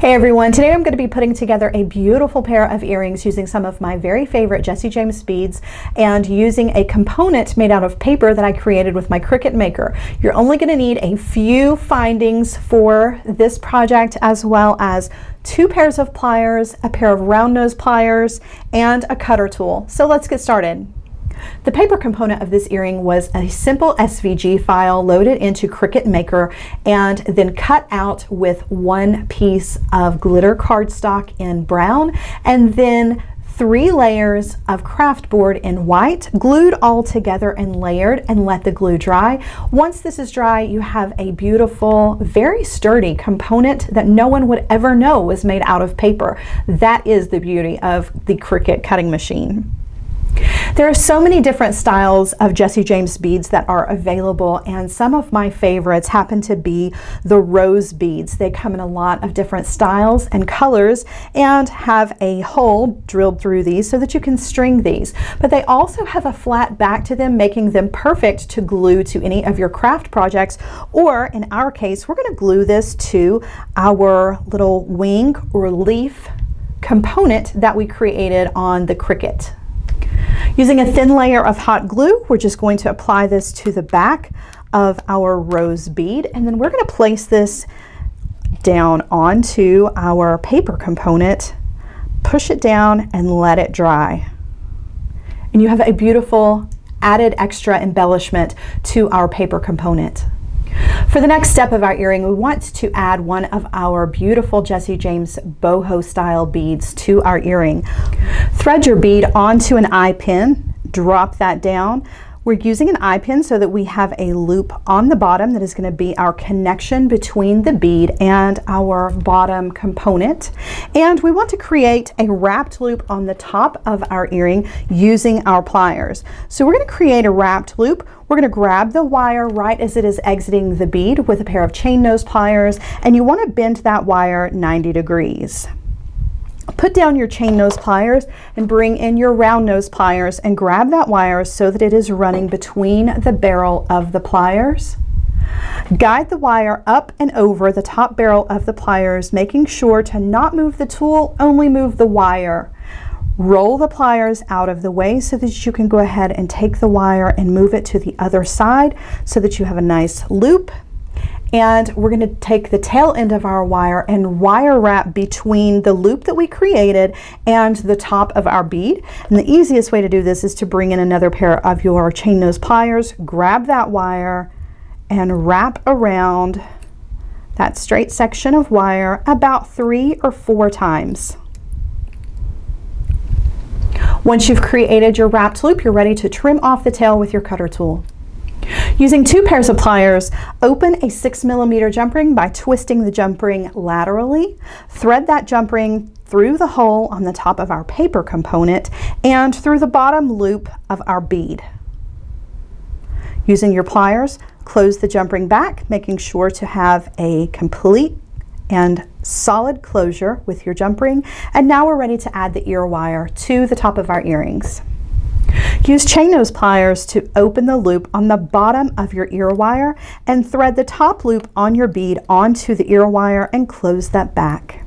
Hey everyone, today I'm going to be putting together a beautiful pair of earrings using some of my very favorite Jesse James beads and using a component made out of paper that I created with my Cricut maker. You're only going to need a few findings for this project, as well as 2 pairs of pliers, a pair of round nose pliers, and a cutter tool. So let's get started. The paper component of this earring was a simple SVG file loaded into Cricut Maker and then cut out with 1 piece of glitter cardstock in brown and then 3 layers of craft board in white, glued all together and layered, and let the glue dry. Once this is dry, you have a beautiful, very sturdy component that no one would ever know was made out of paper. That is the beauty of the Cricut cutting machine. There are so many different styles of Jesse James beads that are available, and some of my favorites happen to be the rose beads. They come in a lot of different styles and colors and have a hole drilled through these so that you can string these. But they also have a flat back to them, making them perfect to glue to any of your craft projects, or in our case, we're going to glue this to our little wing or leaf component that we created on the Cricut. Using a thin layer of hot glue, we're just going to apply this to the back of our rose bead, and then we're going to place this down onto our paper component, push it down, and let it dry. And you have a beautiful added extra embellishment to our paper component. For the next step of our earring, we want to add one of our beautiful Jesse James boho style beads to our earring. Thread your bead onto an eye pin, drop that down. We're using an eye pin so that we have a loop on the bottom that is going to be our connection between the bead and our bottom component. And we want to create a wrapped loop on the top of our earring using our pliers. So we're going to create a wrapped loop. We're going to grab the wire right as it is exiting the bead with a pair of chain nose pliers, and you want to bend that wire 90 degrees. Put down your chain nose pliers and bring in your round nose pliers and grab that wire so that it is running between the barrel of the pliers. Guide the wire up and over the top barrel of the pliers, making sure to not move the tool, only move the wire. Roll the pliers out of the way so that you can go ahead and take the wire and move it to the other side so that you have a nice loop. And we're going to take the tail end of our wire and wire wrap between the loop that we created and the top of our bead. And the easiest way to do this is to bring in another pair of your chain nose pliers, grab that wire, and wrap around that straight section of wire about 3 or 4 times. Once you've created your wrapped loop, you're ready to trim off the tail with your cutter tool. Using 2 pairs of pliers, open a 6mm jump ring by twisting the jump ring laterally. Thread that jump ring through the hole on the top of our paper component and through the bottom loop of our bead. Using your pliers, close the jump ring back, making sure to have a complete and solid closure with your jump ring. And now we're ready to add the ear wire to the top of our earrings. Use chain nose pliers to open the loop on the bottom of your ear wire and thread the top loop on your bead onto the ear wire and close that back.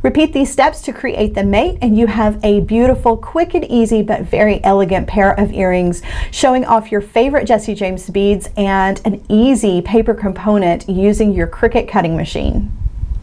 Repeat these steps to create the mate, and you have a beautiful, quick and easy but very elegant pair of earrings showing off your favorite Jesse James beads and an easy paper component using your Cricut cutting machine.